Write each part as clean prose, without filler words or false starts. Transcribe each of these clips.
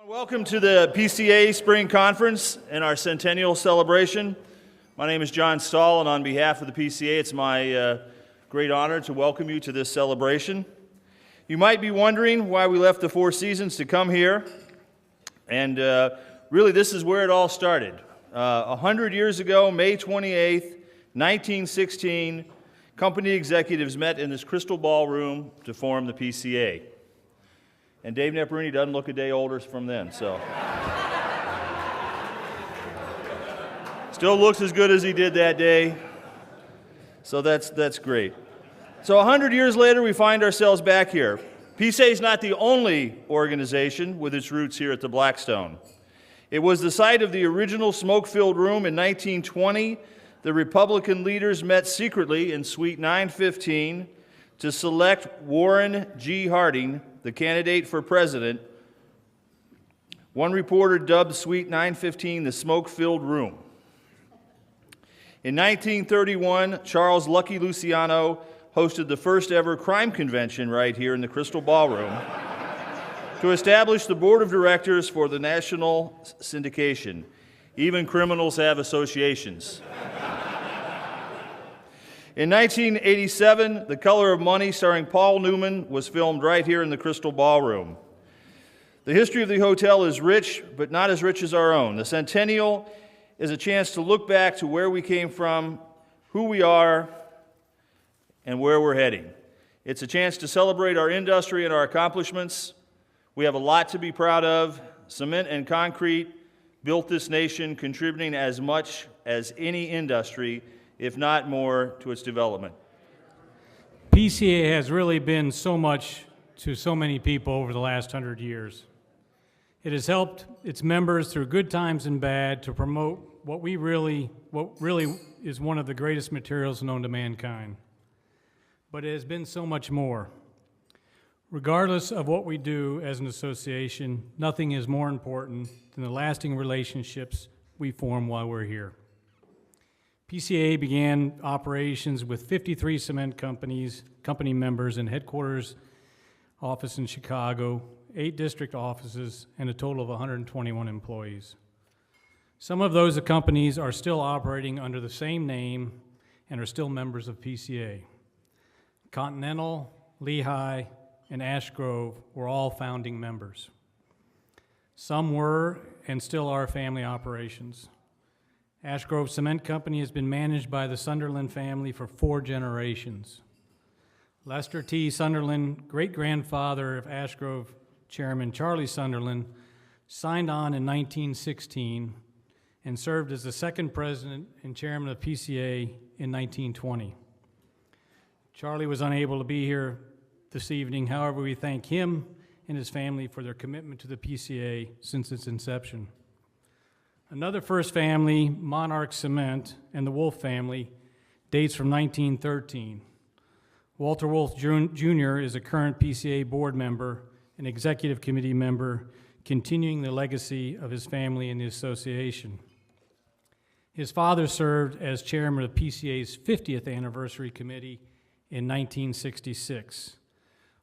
Welcome to the PCA Spring Conference and our centennial celebration. My name is John Stahl, and on behalf of the PCA, it's my great honor to welcome you to this celebration. You might be wondering why we left the Four Seasons to come here, and really this is where it all started. 100 years ago, May 28th, 1916, company executives met in this crystal ballroom to form the PCA. And Dave Nepperini doesn't look a day older from then, so. Still looks as good as he did that day, so that's great. So 100 years later, we find ourselves back here. PCA is not the only organization with its roots here at the Blackstone. It was the site of the original smoke-filled room in 1920. The Republican leaders met secretly in Suite 915 to select Warren G. Harding, the candidate for president. One reporter dubbed Suite 915 the smoke-filled room. In 1931, Charles Lucky Luciano hosted the first ever crime convention right here in the Crystal Ballroom to establish the board of directors for the national syndication. Even criminals have associations. In 1987, The Color of Money, starring Paul Newman, was filmed right here in the Crystal Ballroom. The history of the hotel is rich, but not as rich as our own. The Centennial is a chance to look back to where we came from, who we are, and where we're heading. It's a chance to celebrate our industry and our accomplishments. We have a lot to be proud of. Cement and concrete built this nation, contributing as much as any industry, if not more, to its development. PCA has really been so much to so many people over the last 100 years. It has helped its members through good times and bad to promote what really is one of the greatest materials known to mankind. But it has been so much more. Regardless of what we do as an association, nothing is more important than the lasting relationships we form while we're here. PCA began operations with 53 cement company members and headquarters office in Chicago, 8 district offices, and a total of 121 employees. Some of those companies are still operating under the same name and are still members of PCA. Continental, Lehigh, and Ash Grove were all founding members. Some were and still are family operations. Ash Grove Cement Company has been managed by the Sunderland family for 4 generations. Lester T. Sunderland, great-grandfather of Ash Grove Chairman Charlie Sunderland, signed on in 1916 and served as the second president and chairman of PCA in 1920. Charlie was unable to be here this evening. However, we thank him and his family for their commitment to the PCA since its inception. Another first family, Monarch Cement, and the Wolf family, dates from 1913. Walter Wolf Jr. is a current PCA board member and executive committee member, continuing the legacy of his family and the association. His father served as chairman of PCA's 50th anniversary committee in 1966.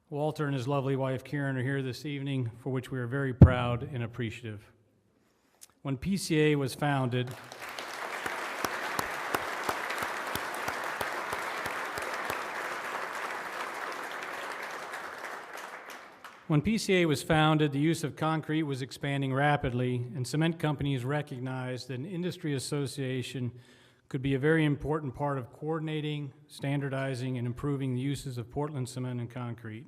Walter and his lovely wife Karen are here this evening, for which we are very proud and appreciative. When PCA was founded, the use of concrete was expanding rapidly, and cement companies recognized that an industry association could be a very important part of coordinating, standardizing, and improving the uses of Portland cement and concrete.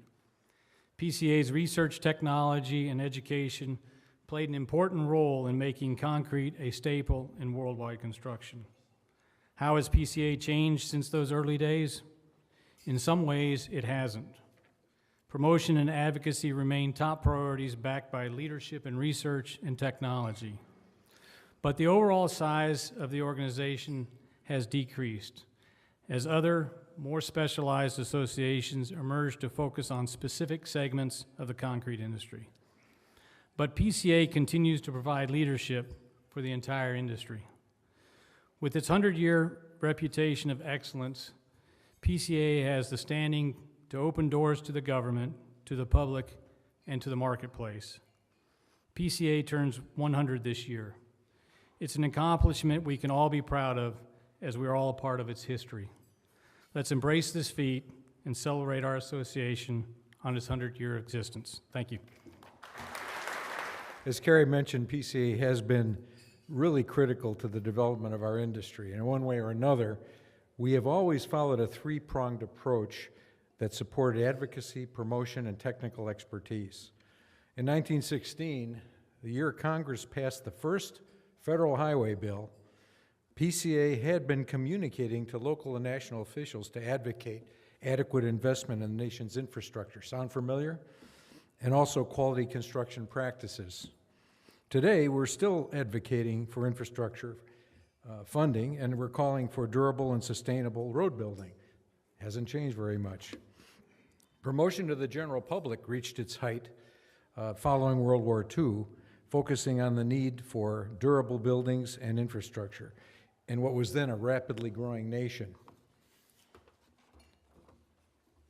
PCA's research, technology, and education played an important role in making concrete a staple in worldwide construction. How has PCA changed since those early days? In some ways, it hasn't. Promotion and advocacy remain top priorities backed by leadership in research and technology. But the overall size of the organization has decreased as other, more specialized associations emerge to focus on specific segments of the concrete industry. But PCA continues to provide leadership for the entire industry. With its 100-year reputation of excellence, PCA has the standing to open doors to the government, to the public, and to the marketplace. PCA turns 100 this year. It's an accomplishment we can all be proud of, as we are all a part of its history. Let's embrace this feat and celebrate our association on its 100-year existence. Thank you. As Carrie mentioned, PCA has been really critical to the development of our industry. And in one way or another, we have always followed a three-pronged approach that supported advocacy, promotion, and technical expertise. In 1916, the year Congress passed the first federal highway bill, PCA had been communicating to local and national officials to advocate adequate investment in the nation's infrastructure. Sound familiar? And also quality construction practices. Today, we're still advocating for infrastructure funding, and we're calling for durable and sustainable road building. Hasn't changed very much. Promotion to the general public reached its height following World War II, focusing on the need for durable buildings and infrastructure in what was then a rapidly growing nation.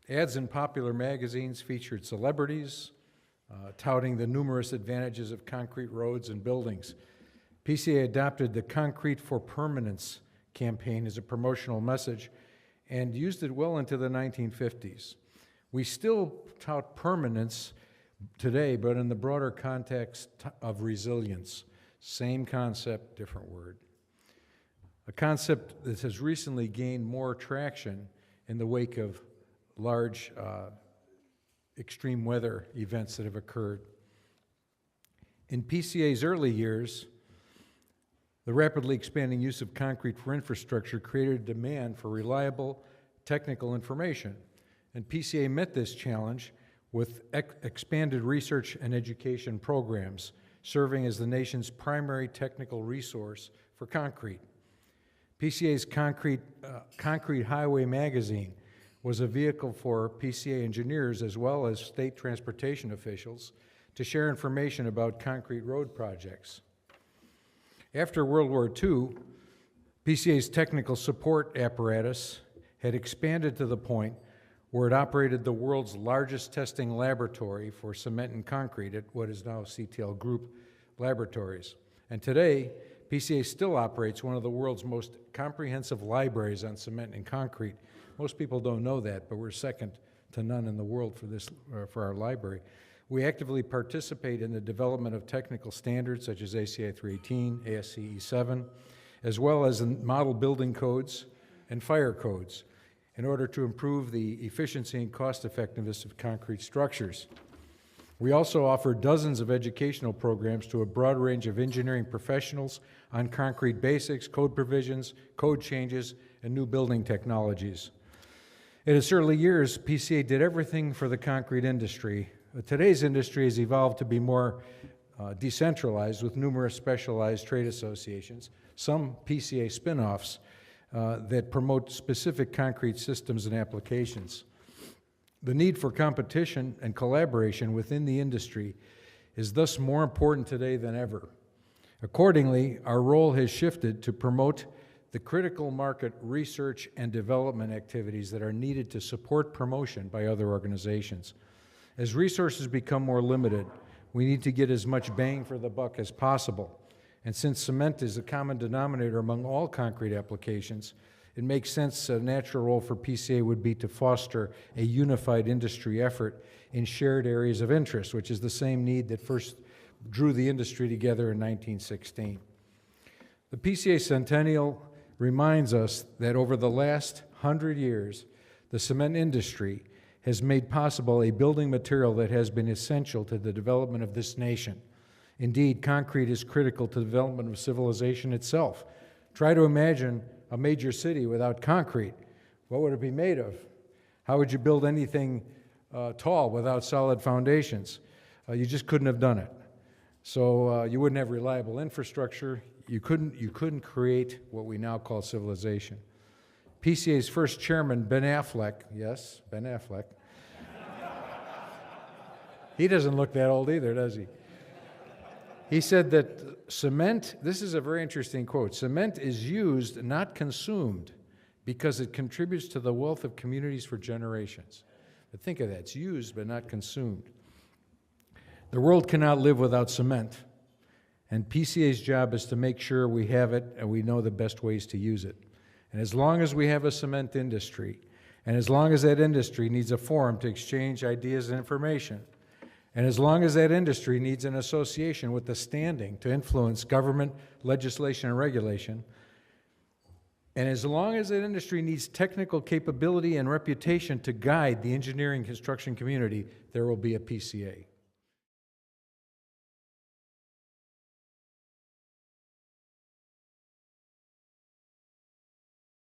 Ads in popular magazines featured celebrities, touting the numerous advantages of concrete roads and buildings. PCA adopted the Concrete for Permanence campaign as a promotional message and used it well into the 1950s. We still tout permanence today, but in the broader context of resilience. Same concept, different word. A concept that has recently gained more traction in the wake of large extreme weather events that have occurred. In PCA's early years, the rapidly expanding use of concrete for infrastructure created a demand for reliable technical information, and PCA met this challenge with expanded research and education programs, serving as the nation's primary technical resource for concrete. PCA's Concrete Highway magazine was a vehicle for PCA engineers as well as state transportation officials to share information about concrete road projects. After World War II, PCA's technical support apparatus had expanded to the point where it operated the world's largest testing laboratory for cement and concrete at what is now CTL Group Laboratories. And today, PCA still operates one of the world's most comprehensive libraries on cement and concrete. Most people don't know that, but we're second to none in the world for our library. We actively participate in the development of technical standards such as ACI 318, ASCE 7, as well as in model building codes and fire codes in order to improve the efficiency and cost effectiveness of concrete structures. We also offer dozens of educational programs to a broad range of engineering professionals on concrete basics, code provisions, code changes, and new building technologies. In its early years, PCA did everything for the concrete industry. Today's industry has evolved to be more decentralized with numerous specialized trade associations, some PCA spin-offs that promote specific concrete systems and applications. The need for competition and collaboration within the industry is thus more important today than ever. Accordingly, our role has shifted to promote the critical market research and development activities that are needed to support promotion by other organizations. As resources become more limited, we need to get as much bang for the buck as possible. And since cement is a common denominator among all concrete applications, it makes sense a natural role for PCA would be to foster a unified industry effort in shared areas of interest, which is the same need that first drew the industry together in 1916. The PCA Centennial reminds us that over the last 100 years, the cement industry has made possible a building material that has been essential to the development of this nation. Indeed, concrete is critical to the development of civilization itself. Try to imagine a major city without concrete. What would it be made of? How would you build anything tall without solid foundations? You just couldn't have done it. So you wouldn't have reliable infrastructure. You couldn't create what we now call civilization. PCA's first chairman, Ben Affleck, yes, Ben Affleck. He doesn't look that old either, does he? He said that cement, this is a very interesting quote, cement is used, not consumed, because it contributes to the wealth of communities for generations. But think of that, it's used but not consumed. The world cannot live without cement, and PCA's job is to make sure we have it and we know the best ways to use it. And as long as we have a cement industry, and as long as that industry needs a forum to exchange ideas and information, and as long as that industry needs an association with the standing to influence government, legislation, and regulation, and as long as that industry needs technical capability and reputation to guide the engineering construction community, there will be a PCA.